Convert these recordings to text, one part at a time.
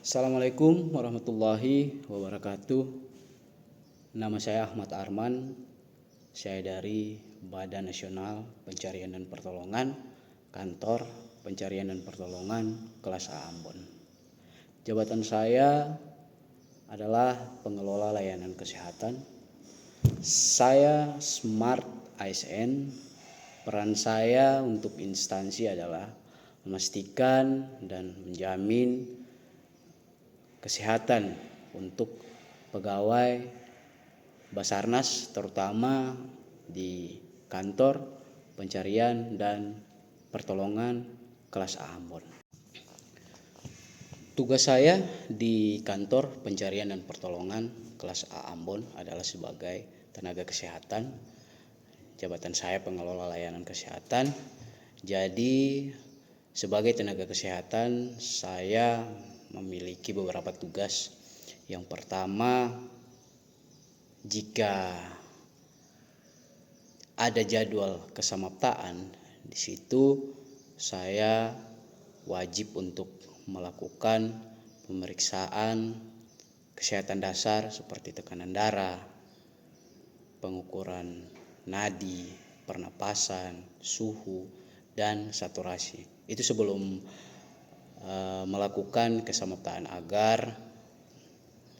Assalamualaikum warahmatullahi wabarakatuh. Nama saya Ahmad Arman. Saya dari Badan Nasional Pencarian dan Pertolongan, Kantor Pencarian dan Pertolongan kelas A Ambon. Jabatan saya adalah pengelola layanan kesehatan. Saya Smart ASN. Peran saya untuk instansi adalah memastikan dan menjamin kesehatan untuk pegawai Basarnas, terutama di Kantor Pencarian dan Pertolongan kelas A Ambon. Tugas saya di Kantor Pencarian dan Pertolongan kelas A Ambon adalah sebagai tenaga kesehatan. Jabatan saya pengelola layanan kesehatan. Jadi sebagai tenaga kesehatan saya memiliki beberapa tugas. Yang pertama, jika ada jadwal kesamaptaan, di situ saya wajib untuk melakukan pemeriksaan kesehatan dasar seperti tekanan darah, pengukuran nadi, pernapasan, suhu, dan saturasi. Itu sebelum melakukan kesamaptaan agar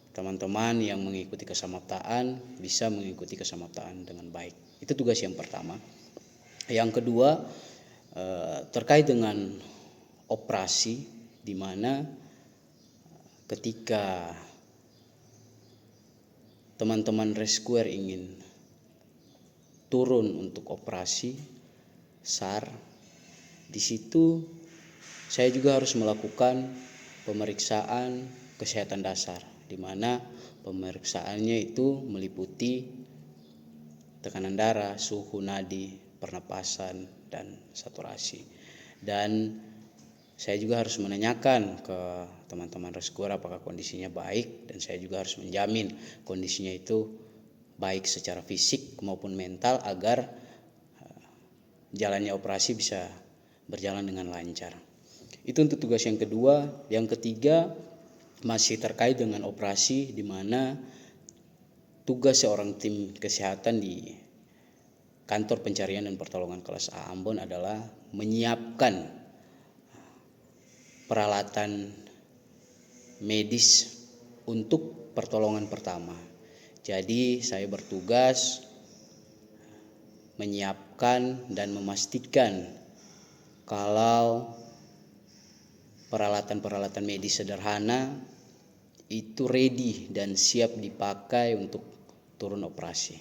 teman-teman yang mengikuti kesamaptaan bisa mengikuti kesamaptaan dengan baik. Itu tugas yang pertama. Yang kedua, terkait dengan operasi, di mana ketika teman-teman rescuer ingin turun untuk operasi SAR, di situ saya juga harus melakukan pemeriksaan kesehatan dasar, di mana pemeriksaannya itu meliputi tekanan darah, suhu nadi, pernapasan, dan saturasi. Dan saya juga harus menanyakan ke teman-teman rescuer apakah kondisinya baik, dan saya juga harus menjamin kondisinya itu baik secara fisik maupun mental agar jalannya operasi bisa berjalan dengan lancar. Itu untuk tugas yang kedua. Yang ketiga masih terkait dengan operasi, di mana tugas seorang tim kesehatan di Kantor Pencarian dan Pertolongan kelas A Ambon adalah menyiapkan peralatan medis untuk pertolongan pertama. Jadi saya bertugas menyiapkan dan memastikan kalau peralatan-peralatan medis sederhana itu ready dan siap dipakai untuk turun operasi.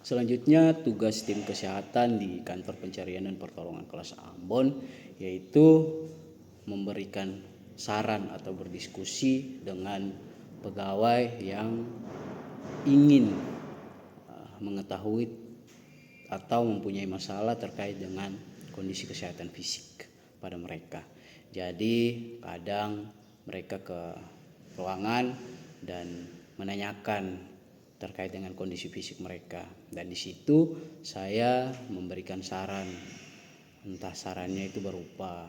Selanjutnya tugas tim kesehatan di Kantor Pencarian dan Pertolongan kelas A Ambon yaitu memberikan saran atau berdiskusi dengan pegawai yang ingin mengetahui atau mempunyai masalah terkait dengan kondisi kesehatan fisik pada mereka. Jadi kadang mereka ke ruangan dan menanyakan terkait dengan kondisi fisik mereka, dan di situ saya memberikan saran. Entah sarannya itu berupa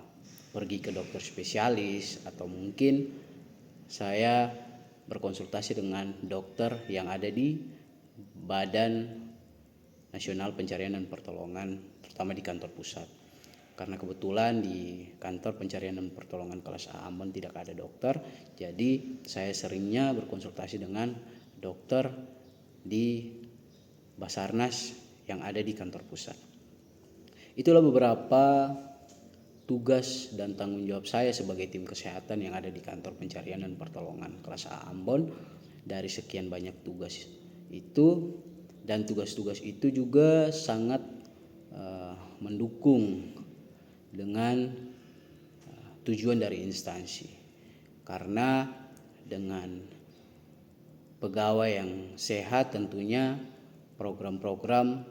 pergi ke dokter spesialis atau mungkin saya berkonsultasi dengan dokter yang ada di Badan Nasional Pencarian dan Pertolongan, terutama di kantor pusat. Karena kebetulan di Kantor Pencarian dan Pertolongan kelas A Ambon tidak ada dokter, jadi saya seringnya berkonsultasi dengan dokter di Basarnas yang ada di kantor pusat. Itulah beberapa tugas dan tanggung jawab saya sebagai tim kesehatan yang ada di Kantor Pencarian dan Pertolongan kelas A Ambon. Dari sekian banyak tugas itu, dan tugas-tugas itu juga sangat mendukung dengan tujuan dari instansi. Karena dengan pegawai yang sehat tentunya program-program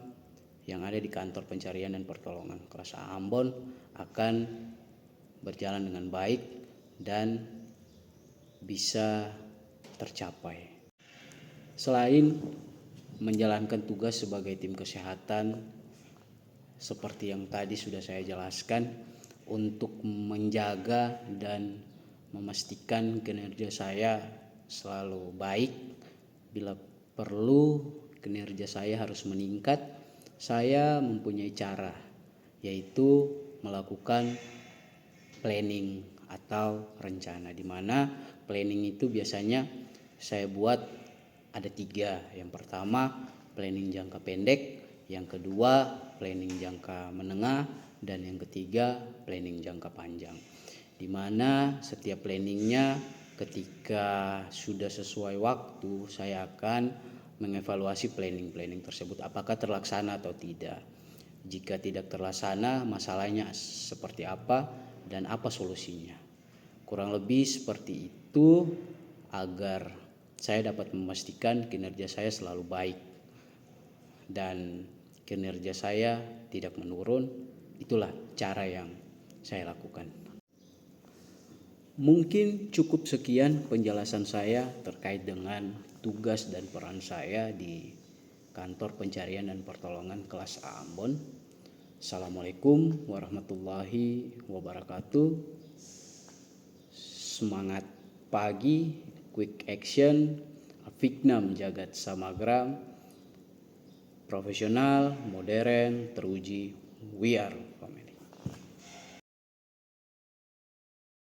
yang ada di Kantor Pencarian dan Pertolongan kelas A Ambon akan berjalan dengan baik dan bisa tercapai. Selain menjalankan tugas sebagai tim kesehatan, seperti yang tadi sudah saya jelaskan, untuk menjaga dan memastikan kinerja saya selalu baik. Bila perlu kinerja saya harus meningkat, saya mempunyai cara, yaitu melakukan planning atau rencana, di mana planning itu biasanya saya buat ada 3. Yang pertama planning jangka pendek, yang kedua planning jangka menengah, dan yang ketiga planning jangka panjang. Di mana setiap planningnya ketika sudah sesuai waktu, saya akan mengevaluasi planning tersebut apakah terlaksana atau tidak. Jika tidak terlaksana, masalahnya seperti apa dan apa solusinya. Kurang lebih seperti itu agar saya dapat memastikan kinerja saya selalu baik dan kinerja saya tidak menurun. Itulah cara yang saya lakukan. Mungkin cukup sekian penjelasan saya terkait dengan tugas dan peran saya di Kantor Pencarian dan Pertolongan kelas A Ambon. Assalamualaikum warahmatullahi wabarakatuh. Semangat pagi, quick action, Afiknam Jagat Samagram, profesional, modern, teruji, we are.